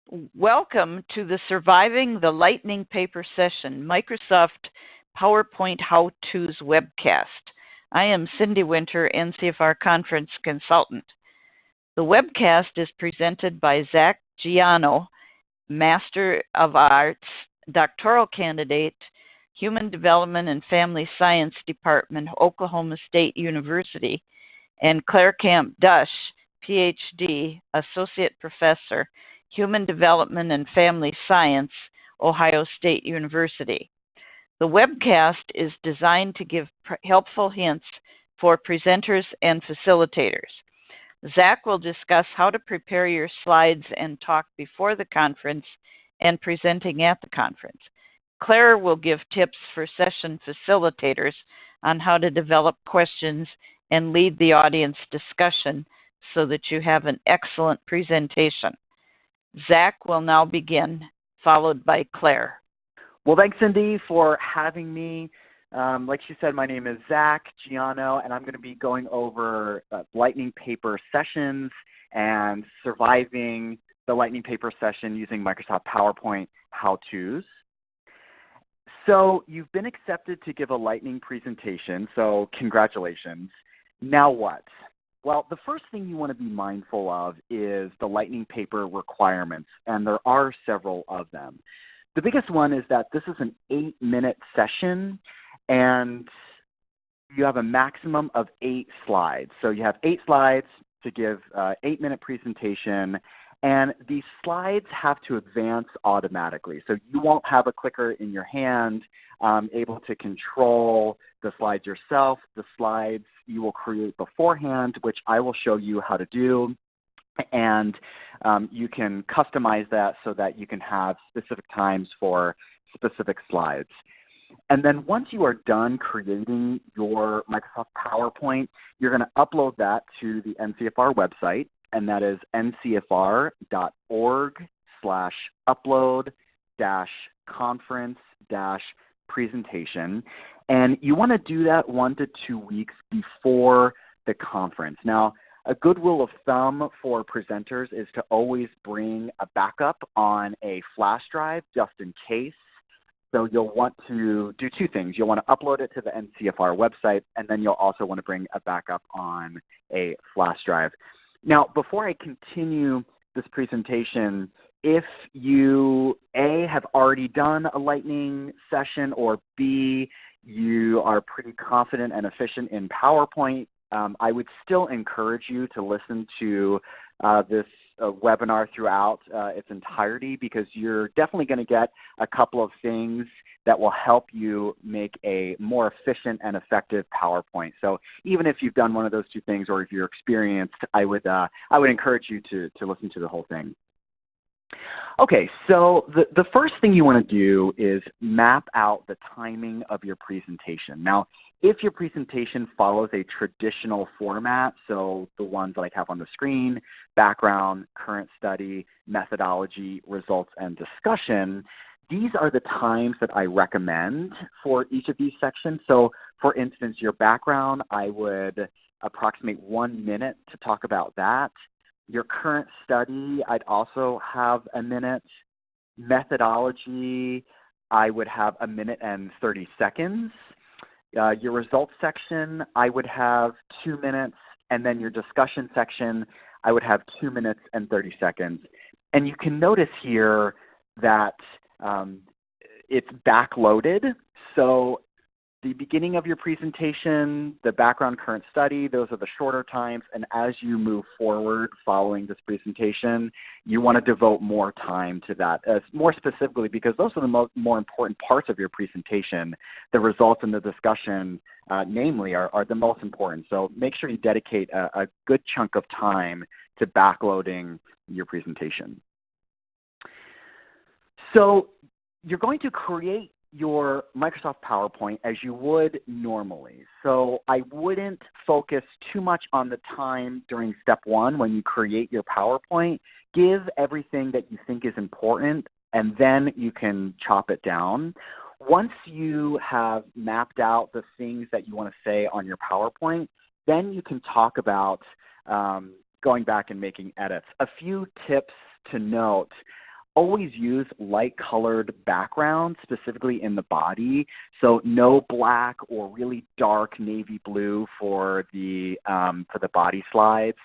Welcome to the Surviving the Lightning Paper Session Microsoft PowerPoint How-Tos webcast. I am Cindy Winter, NCFR Conference Consultant. The webcast is presented by Zach Giano, Master of Arts, doctoral candidate, Human Development and Family Science Department, Oklahoma State University, and Claire Camp Dush, PhD, Associate Professor, Human Development and Family Science, Ohio State University. The webcast is designed to give helpful hints for presenters and facilitators. Zach will discuss how to prepare your slides and talk before the conference and presenting at the conference. Claire will give tips for session facilitators on how to develop questions and lead the audience discussion so that you have an excellent presentation. Zach will now begin, followed by Claire. Well, thanks, Cindy, for having me. Like she said, my name is Zach Giano, and I'm going to be going over lightning paper sessions and surviving the lightning paper session using Microsoft PowerPoint how-tos. So you've been accepted to give a lightning presentation, so congratulations. Now what? Well, the first thing you want to be mindful of is the lightning paper requirements, and there are several of them. The biggest one is that this is an 8-minute session, and you have a maximum of 8 slides. So you have 8 slides to give an 8-minute presentation, and these slides have to advance automatically. So you won't have a clicker in your hand, able to control the slides yourself. The slides you will create beforehand, which I will show you how to do. And you can customize that so that you can have specific times for specific slides. And then once you are done creating your Microsoft PowerPoint, you're going to upload that to the NCFR website, and that is ncfr.org/upload-conference-presentation. And you want to do that 1 to 2 weeks before the conference. Now, a good rule of thumb for presenters is to always bring a backup on a flash drive just in case. So you'll want to do 2 things. You'll want to upload it to the NCFR website, and then you'll also want to bring a backup on a flash drive. Now, before I continue this presentation, if you, A, have already done a lightning session, or B, you are pretty confident and efficient in PowerPoint, I would still encourage you to listen to this webinar throughout its entirety, because you're definitely going to get a couple of things that will help you make a more efficient and effective PowerPoint. So even if you've done one of those 2 things, or if you're experienced, I would encourage you to listen to the whole thing. Okay, so the first thing you want to do is map out the timing of your presentation. Now, if your presentation follows a traditional format, so the ones that I have on the screen, background, current study, methodology, results, and discussion, these are the times that I recommend for each of these sections. So for instance, your background, I would approximate 1 minute to talk about that. Your current study, I'd also have a minute. Methodology, I would have 1 minute and 30 seconds. Your results section, I would have 2 minutes. And then your discussion section, I would have 2 minutes and 30 seconds. And you can notice here that it's backloaded. So the beginning of your presentation, the background, current study, those are the shorter times. And as you move forward following this presentation, you want to devote more time to that, more specifically because those are the more important parts of your presentation. The results and the discussion, namely, are the most important. So make sure you dedicate a good chunk of time to backloading your presentation. So you're going to create your Microsoft PowerPoint as you would normally. So I wouldn't focus too much on the time during step 1 when you create your PowerPoint. Give everything that you think is important, and then you can chop it down. Once you have mapped out the things that you want to say on your PowerPoint, then you can talk about going back and making edits. A few tips to note. always use light-colored backgrounds, specifically in the body. So no black or really dark navy blue for the body slides.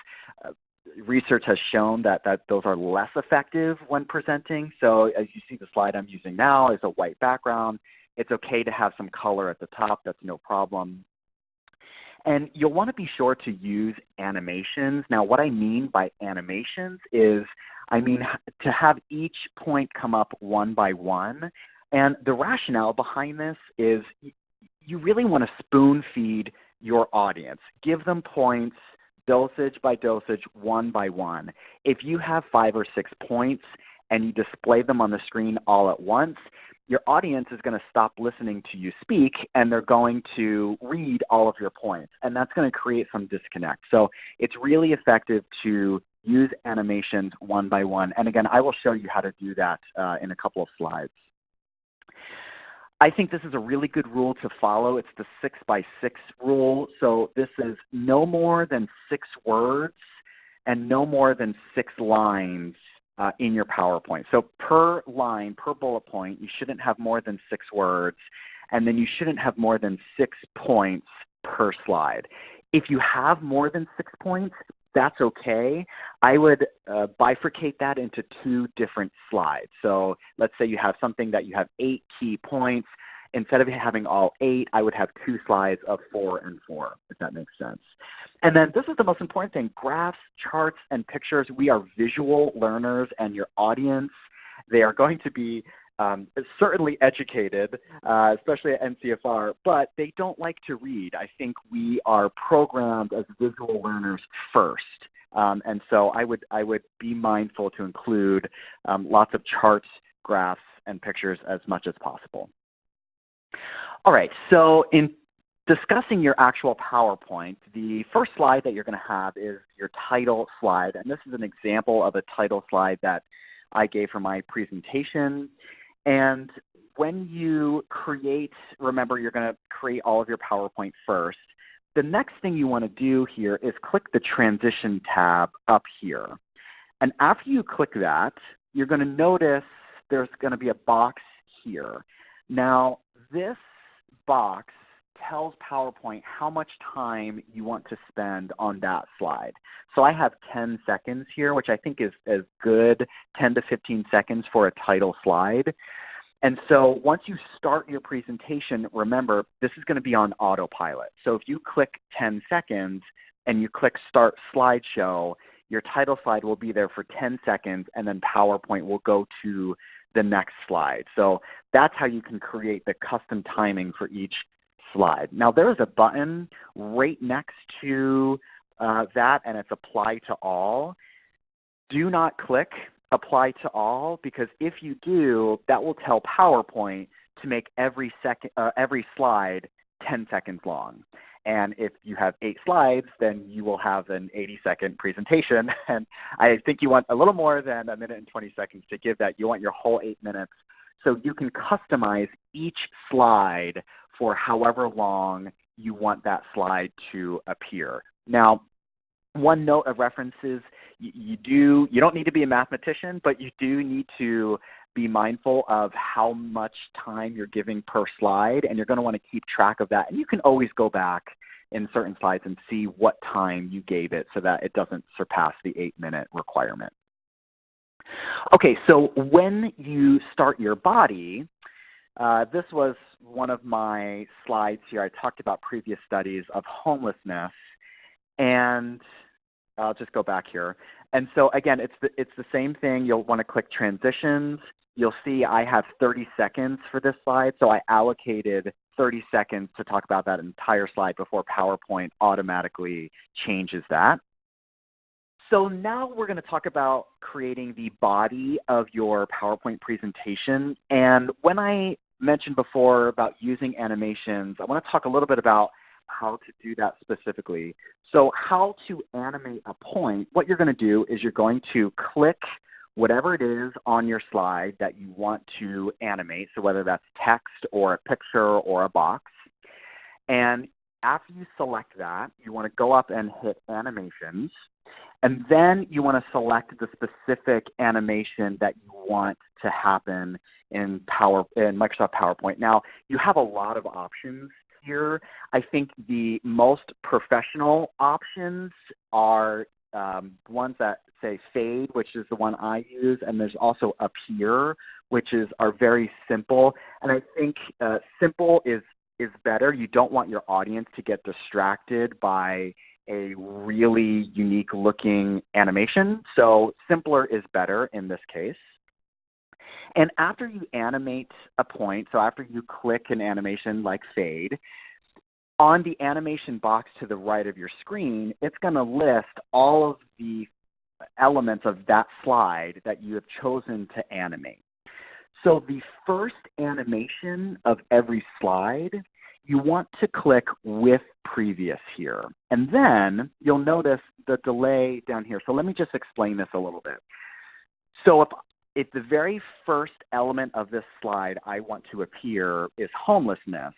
Research has shown that those are less effective when presenting. So as you see, the slide I'm using now is a white background. It's okay to have some color at the top. That's no problem. And you'll want to be sure to use animations. Now, what I mean by animations is I mean to have each point come up one by one. And the rationale behind this is you really want to spoon feed your audience. Give them points dosage by dosage, one by one. If you have 5 or 6 points and you display them on the screen all at once, your audience is going to stop listening to you speak, and they're going to read all of your points, and that's going to create some disconnect. So it's really effective to use animations one by one. And again, I will show you how to do that in a couple of slides. I think this is a really good rule to follow. It's the 6 by 6 rule. So this is no more than 6 words and no more than 6 lines in your PowerPoint. So per line, per bullet point, you shouldn't have more than 6 words, and then you shouldn't have more than 6 points per slide. If you have more than 6 points, that's okay. I would bifurcate that into 2 different slides. So let's say you have something that you have 8 key points. Instead of having all 8, I would have 2 slides of 4 and 4, if that makes sense. And then this is the most important thing, graphs, charts, and pictures. We are visual learners, and your audience, they are going to be certainly educated, especially at NCFR, but they don't like to read. I think we are programmed as visual learners first. And so I would be mindful to include lots of charts, graphs, and pictures as much as possible. All right, so in discussing your actual PowerPoint, the first slide that you're going to have is your title slide. And this is an example of a title slide that I gave for my presentation. And when you create, remember you're going to create all of your PowerPoint first. The next thing you want to do here is click the Transition tab up here. And after you click that, you're going to notice there's going to be a box here. Now, this box tells PowerPoint how much time you want to spend on that slide. So I have 10 seconds here, which I think is good, 10 to 15 seconds for a title slide. And so once you start your presentation, remember, this is going to be on autopilot. So if you click 10 seconds and you click Start Slideshow, your title slide will be there for 10 seconds, and then PowerPoint will go to the next slide. So that's how you can create the custom timing for each slide. Now there is a button right next to that, and it's Apply to All. Do not click Apply to All, because if you do, that will tell PowerPoint to make every slide 10 seconds long. And if you have 8 slides, then you will have an 80-second presentation. And I think you want a little more than 1 minute and 20 seconds to give that. You want your whole 8 minutes. So you can customize each slide for however long you want that slide to appear. Now, one note of reference is you don't need to be a mathematician, but you do need to be mindful of how much time you're giving per slide, and you're going to want to keep track of that. And you can always go back in certain slides and see what time you gave it so that it doesn't surpass the 8-minute requirement. Okay, so when you start your body, this was one of my slides here. I talked about previous studies of homelessness, and I'll just go back here. And so again, it's the same thing. You'll want to click Transitions. You'll see I have 30 seconds for this slide, so I allocated 30 seconds to talk about that entire slide before PowerPoint automatically changes that. So now we're going to talk about creating the body of your PowerPoint presentation. And when I mentioned before about using animations, I want to talk a little bit about how to do that specifically. So how to animate a point, what you're going to do is you're going to click whatever it is on your slide that you want to animate, so whether that's text or a picture or a box. And after you select that, you want to go up and hit Animations. And then you want to select the specific animation that you want to happen in Microsoft PowerPoint. Now, you have a lot of options here. I think the most professional options are ones that say fade, which is the one I use, and there's also appear, which are very simple. And I think simple is better. You don't want your audience to get distracted by a really unique looking animation. So simpler is better in this case. And after you animate a point, so after you click an animation like fade, on the animation box to the right of your screen, it's going to list all of the elements of that slide that you have chosen to animate. So the first animation of every slide, you want to click with previous here. And then you'll notice the delay down here. So let me just explain this a little bit. So if the very first element of this slide I want to appear is homelessness,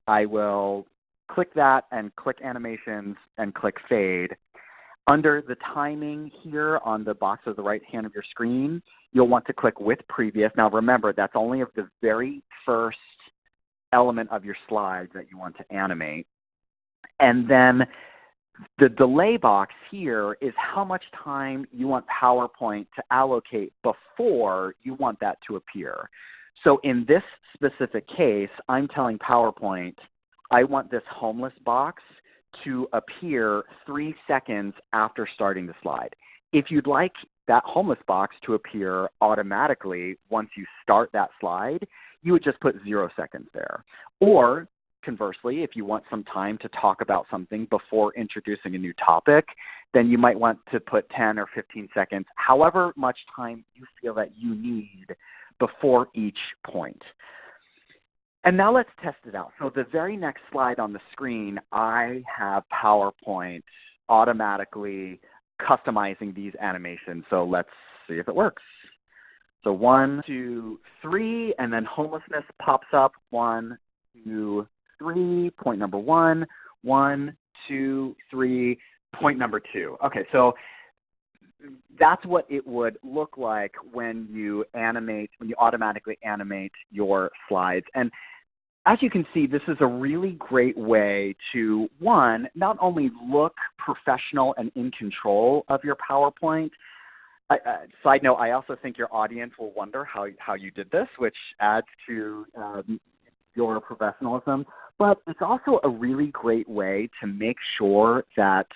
I will click that and click animations and click fade. Under the timing here on the box of the right hand of your screen, you'll want to click with previous. Now remember, that's only of the very first element of your slide that you want to animate. And then the delay box here is how much time you want PowerPoint to allocate before you want that to appear. So in this specific case, I'm telling PowerPoint, I want this homeless box to appear 3 seconds after starting the slide. If you'd like that homeless box to appear automatically once you start that slide, you would just put 0 seconds there. Or conversely, if you want some time to talk about something before introducing a new topic, then you might want to put 10 or 15 seconds, however much time you feel that you need before each point. And now let's test it out. So the very next slide on the screen, I have PowerPoint automatically customizing these animations. So let's see if it works. So 1, 2, 3, and then homelessness pops up. 1, 2, 3, point number 1, 1, 2, 3, point number 2. Okay, so that's what it would look like when you automatically animate your slides. And as you can see, this is a really great way to, one, not only look professional and in control of your PowerPoint. Side note, I also think your audience will wonder how you did this, which adds to your professionalism. But it's also a really great way to make sure that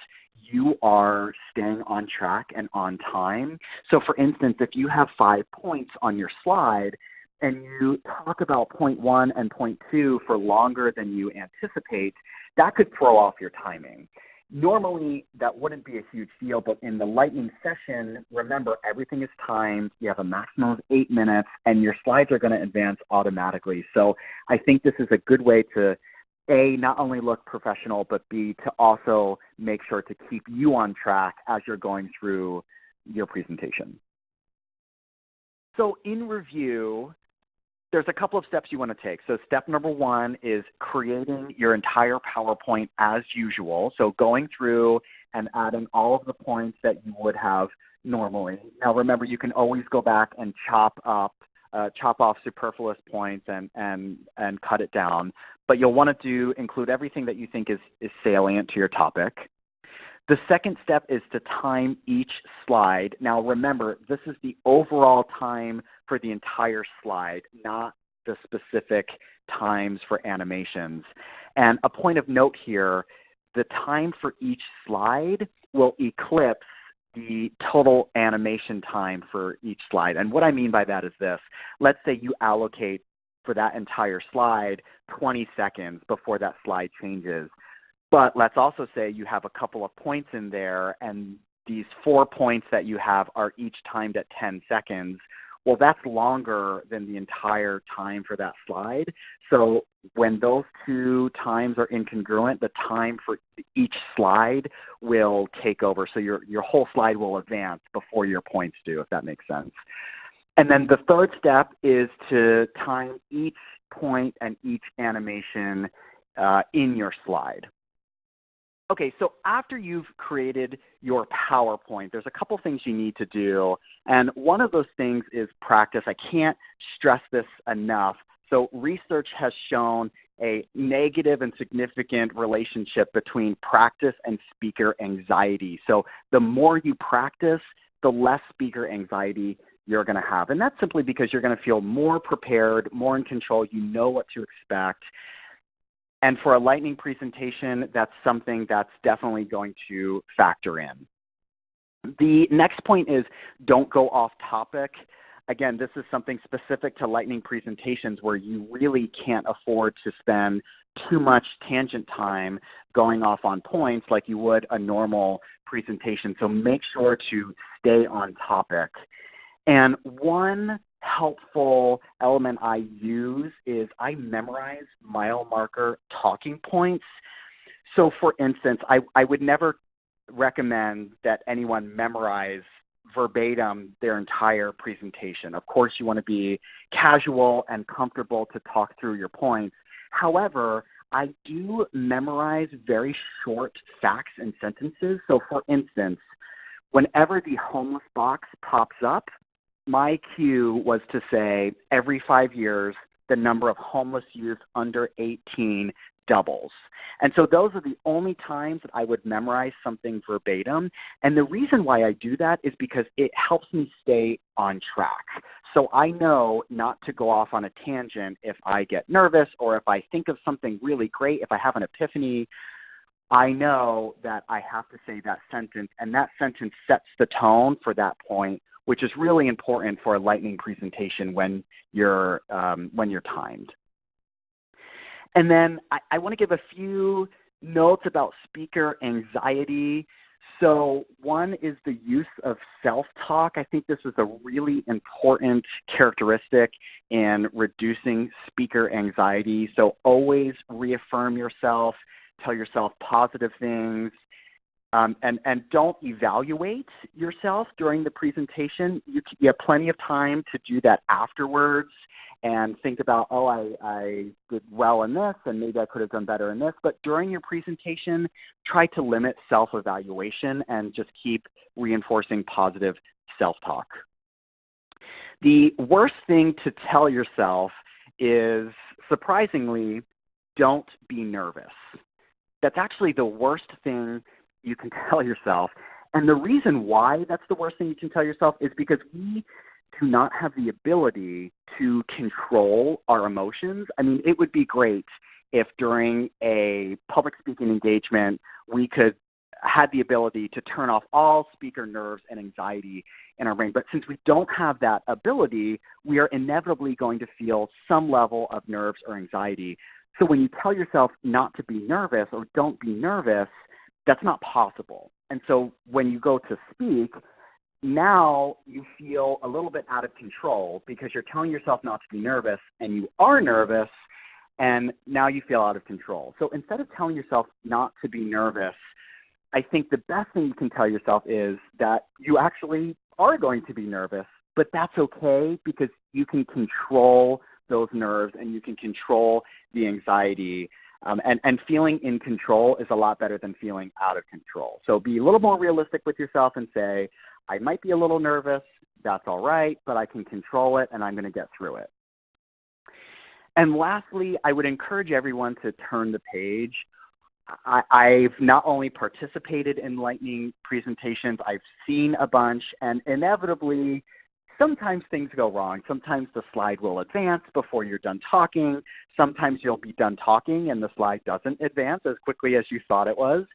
you are staying on track and on time. So for instance, if you have 5 points on your slide, and you talk about point 1 and point 2 for longer than you anticipate, that could throw off your timing. Normally, that wouldn't be a huge deal, but in the lightning session, remember, everything is timed. You have a maximum of 8 minutes, and your slides are going to advance automatically. So I think this is a good way to, A, not only look professional, but B, to also make sure to keep you on track as you're going through your presentation. So in review, there's a couple of steps you want to take. So step number 1 is creating your entire PowerPoint as usual. So going through and adding all of the points that you would have normally. Now remember, you can always go back and chop off superfluous points and cut it down. But you'll want to include everything that you think is salient to your topic. The second step is to time each slide. Now remember, this is the overall time for the entire slide, not the specific times for animations. And a point of note here, the time for each slide will eclipse the total animation time for each slide. And what I mean by that is this. Let's say you allocate for that entire slide 20 seconds before that slide changes. But let's also say you have a couple of points in there, and these 4 points that you have are each timed at 10 seconds. Well, that's longer than the entire time for that slide. So when those 2 times are incongruent, the time for each slide will take over. So your whole slide will advance before your points do, if that makes sense. And then the third step is to time each point and each animation in your slide. Okay, so after you've created your PowerPoint, there's a couple things you need to do, and one of those things is practice. I can't stress this enough. So research has shown a negative and significant relationship between practice and speaker anxiety. So the more you practice, the less speaker anxiety you're going to have. And that's simply because you're going to feel more prepared, more in control. You know what to expect. And for a lightning presentation, that's something that's definitely going to factor in. The next point is don't go off topic. Again, this is something specific to lightning presentations where you really can't afford to spend too much tangent time going off on points like you would a normal presentation. So make sure to stay on topic. And one helpful element I use is I memorize mile marker talking points. So for instance, I would never recommend that anyone memorize verbatim their entire presentation. Of course, you want to be casual and comfortable to talk through your points. However, I do memorize very short facts and sentences. So for instance, whenever the homeless box pops up, my cue was to say every 5 years, the number of homeless youth under 18 doubles. And so those are the only times that I would memorize something verbatim. And the reason why I do that is because it helps me stay on track. So I know not to go off on a tangent if I get nervous or if I think of something really great, if I have an epiphany. I know that I have to say that sentence, and that sentence sets the tone for that point, which is really important for a lightning presentation when you're timed. And then I want to give a few notes about speaker anxiety. So one is the use of self-talk. I think this is a really important characteristic in reducing speaker anxiety. So always reaffirm yourself, tell yourself positive things, and don't evaluate yourself during the presentation. You have plenty of time to do that afterwards and think about, oh, I did well in this, and maybe I could have done better in this. But during your presentation, try to limit self-evaluation and just keep reinforcing positive self-talk. The worst thing to tell yourself is, surprisingly, don't be nervous. That's actually the worst thing you can tell yourself. And the reason why that's the worst thing you can tell yourself is because we do not have the ability to control our emotions. I mean, it would be great if during a public speaking engagement we could had the ability to turn off all speaker nerves and anxiety in our brain. But since we don't have that ability, we are inevitably going to feel some level of nerves or anxiety. So when you tell yourself not to be nervous or don't be nervous, that's not possible. And so when you go to speak, now you feel a little bit out of control because you're telling yourself not to be nervous and you are nervous, and now you feel out of control. So instead of telling yourself not to be nervous, I think the best thing you can tell yourself is that you actually are going to be nervous, but that's okay because you can control those nerves and you can control the anxiety. And feeling in control is a lot better than feeling out of control. So be a little more realistic with yourself and say, I might be a little nervous, that's all right, but I can control it and I'm going to get through it. And lastly, I would encourage everyone to turn the page. I've not only participated in lightning presentations, I've seen a bunch, and inevitably, sometimes things go wrong. Sometimes the slide will advance before you're done talking. Sometimes you'll be done talking and the slide doesn't advance as quickly as you thought it was.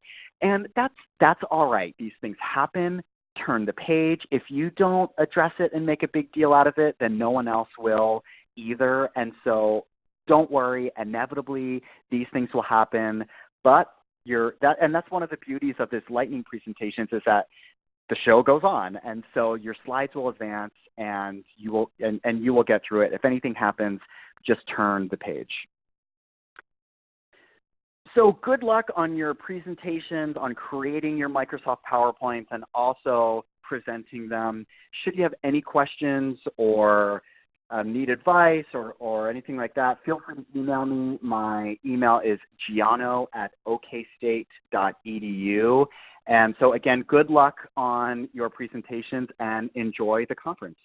And that's all right. These things happen. Turn the page. If you don't address it and make a big deal out of it, then no one else will either. And so don't worry. Inevitably, these things will happen. But that's one of the beauties of this lightning presentations is that the show goes on, and so your slides will advance, and you will get through it. If anything happens, just turn the page. So good luck on your presentations, on creating your Microsoft PowerPoints, and also presenting them. Should you have any questions or need advice or anything like that, feel free to email me. My email is giano@okstate.edu. And so again, good luck on your presentations and enjoy the conference.